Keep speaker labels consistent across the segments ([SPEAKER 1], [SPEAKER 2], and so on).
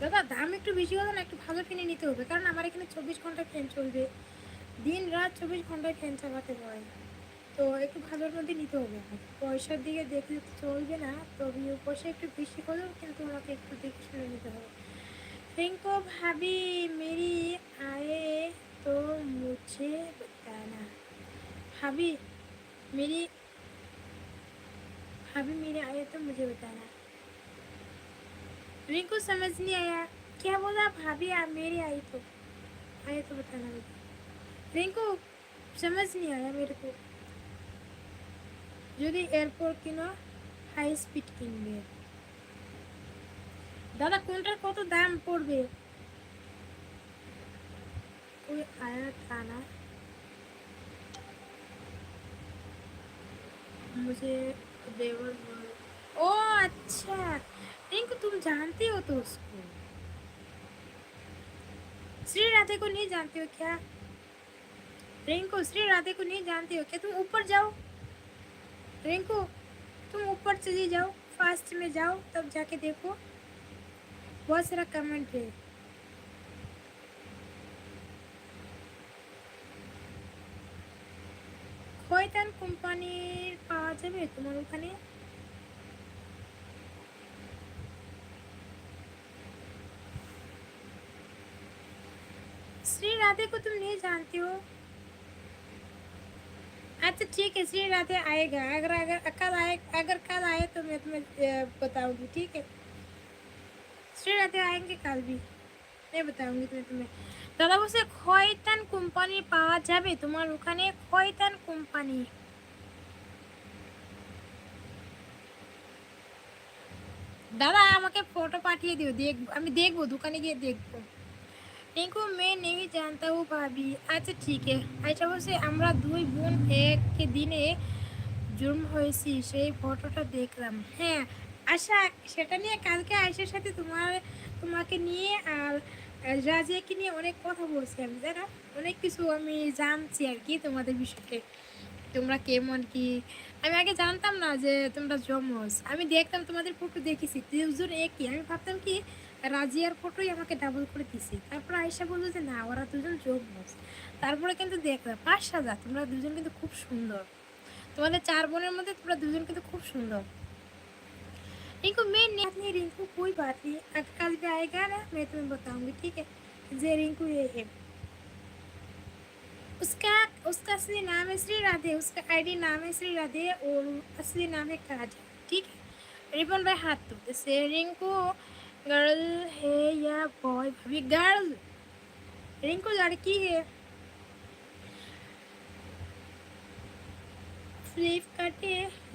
[SPEAKER 1] দাদা দাম একটু বেশি হলো না, একটু ভালো ফ্যানই নিতে হবে, কারণ আমার এখানে 24 ঘন্টা ফ্যান চলবে, দিন রাত 24 ঘন্টায় ফ্যান চালাতে হয়, তো একটু ভালোর মধ্যে নিতে হবে। পয়সার দিকে দেখলে চলবে না, তবে পয়সা একটু বেশি হলেও কিন্তু আমাকে একটু দেখে শুনে নিতে হবে। रिंकू भाभी मेरी आए तो मुझे बताना। भाभी मेरी भाभी मेरे आए तो मुझे बताना। रिंकू समझ नहीं आया क्या बोला भाभी, आप मेरी आई तो आए तो बताना मुझे। रिंकू समझ नहीं आया मेरे को। যদি এরপর কিনো হাই স্পিড কিনবে। দাদা কোনটার কত দাম পড়বে? कोई आया था ना मुझे देवर बोल। ओ अच्छा, रिंकू तुम जानती हो तो उसको, श्री राधे को नहीं जानती हो क्या? रिंकू श्री राधे को नहीं जानती हो क्या? तुम ऊपर जाओ रिंकू, तुम ऊपर चली जाओ, फास्ट में जाओ, तब जाके देखो बहुत सारा कमेंट है। খয়তান কোম্পানির পাওয়া যাবে তোমার ওখানে? श्री राधे को तुम नहीं जानती हो? अच्छा ठीक है, श्री राधे आएगा, अगर अगर कल आए तो मैं तुम्हें बताऊंगी, ठीक है? श्री राधे आएंगे कल भी, मैं बताऊंगी तुम्हें। दादा বলছে খয়তান কোম্পানি পাওয়া যাবে তোমার ওখানে? খয়তান কোম্পানি। দাদা আমাকে ফটো পাঠিয়ে দিও, আমি দেখবো, দোকানে গিয়ে দেখবো। রিঙ্কু मैं नहीं जानता हूँ भाभी। আচ্ছা ঠিক আছে। আচ্ছা বলছে আমরা দুই বোন এক দিনে জন্ম হয়েছি, সেই ফটোটা দেখলাম। হ্যাঁ আশা, সেটা নিয়ে কালকে আয়সার সাথে তোমাকে নিয়ে আর রাজিয়াকে নিয়ে অনেক কথা বলছি আমি, জানো, অনেক কিছু আমি জানছি আর কি তোমাদের বিষয়ে, তোমরা কেমন কি। আমি আগে জানতাম না যে তোমরা জমজ, আমি দেখতাম তোমাদের ফটো দেখেছি দুজন একই, আমি ভাবতাম কি রাজিয়ার ফটোই আমাকে ডাবল করে দিছি, তারপর আয়েশা বললো যে না ওরা দুজন জমজ। তারপরে কিন্তু দেখলাম মাশাআল্লাহ তোমরা দুজন কিন্তু খুব সুন্দর, তোমাদের 4 বোনের মধ্যে তোমরা দুজন কিন্তু খুব সুন্দর। रिंकू मैं नहीं, रिंकू कोई बात नहीं, कल भी आएगा ना मैं तुम्हें बताऊंगी, ठीक है? जे रिंकू ये है, उसका उसका असली नाम है श्री राधे, उसका आईडी नाम है श्री राधे और असली नाम है काजल, ठीक है? रिबन भाई हाथ तो जैसे रिंकू गर्ल है या बॉय? भाभी गर्ल, रिंकू लड़की है। ফ্লিপকার্টে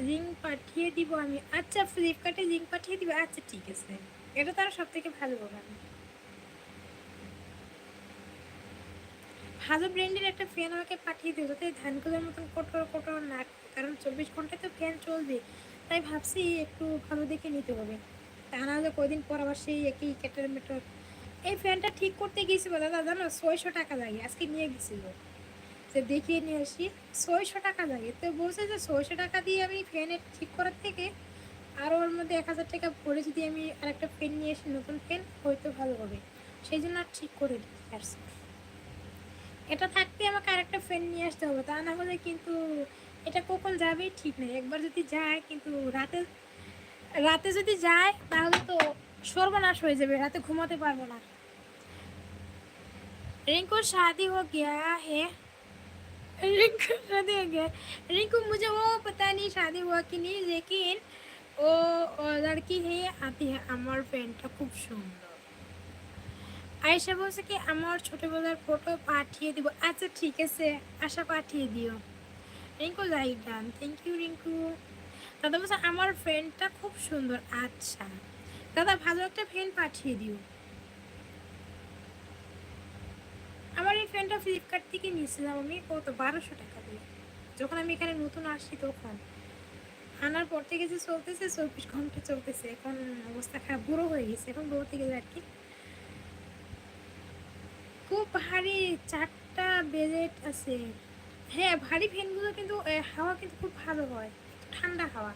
[SPEAKER 1] লিঙ্ক পাঠিয়ে দিব আমি। আচ্ছা ফ্লিপকার্টে লিঙ্ক পাঠিয়ে দিবে, আচ্ছা ঠিক আছে, এটা তো আর সব থেকে ভালো হবে। ভালো ব্র্যান্ডের একটা ফ্যান আমাকে পাঠিয়ে দিও, যাতে ধানগুলোর মতন কোটর কোটর না, কারণ 24 ঘন্টায় তো ফ্যান চলবে, তাই ভাবছি একটু ভালো দেখে নিতে হবে, তা না হলে কয়দিন পর আবার সেই একই কেটার মেটার। এই ফ্যানটা ঠিক করতে গিয়েছিল দাদা, জানো 600 টাকা লাগে, আজকে নিয়ে গেছিল যে দেখিয়ে নিয়ে আসি, 600 টাকা লাগে, তো বলছে যে 600 টাকা দিয়ে আমি ফ্যানের ঠিক করার থেকে আরও ওর মধ্যে 1000 টাকা ভরে যদি আমি আরেকটা ফ্যান নিয়ে আসি, নতুন ফ্যান হয়তো ভালো হবে, সেই জন্য আর ঠিক করে আসছি। এটা থাকতে আমাকে আরেকটা ফ্যান নিয়ে আসতে হবে, তা না হলে কিন্তু এটা কখন যাবে ঠিক নেই, একবার যদি যায় কিন্তু রাতে রাতে যদি যায় তাহলে তো সর্বনাশ হয়ে যাবে, রাতে ঘুমাতে পারবো না। रिंकू शादी हो गया है? रिंकू शादी हो गया, रिंकू मुझे वो पता नहीं शादी हुआ कि नहीं, लेकिन वो लड़की है आती है, আমার ফ্রেন্ডটা খুব সুন্দর। আয়েশা বলছে কি আমার ছোটবেলার ফটো পাঠিয়ে দিব, আচ্ছা ঠিক আছে আশা পাঠিয়ে দিও। Rinku like done, thank you Rinku. দাদা বলছে আমার ফ্রেন্ডটা খুব সুন্দর, আচ্ছা দাদা ভালো একটা ফ্রেন্ড পাঠিয়ে দিও। আমার এই ফ্রেন্ডটা ফ্লিপকার্ট থেকে নিয়েছিলাম আমি, কত 1200 টাকা দিয়ে, যখন আমি এখানে নতুন আসছি তখন, আনার পর থেকে যে চলতেছে 24 ঘন্টা চলতেছে, এখন অবস্থা খারাপ, বুড়ো হয়ে গেছে এখন বলতে গেলে আর কি। খুব ভারী 4টা বেজেট আছে। হ্যাঁ ভারী ফ্যানগুলো কিন্তু হাওয়া কিন্তু খুব ভালো হয়, ঠান্ডা হাওয়া।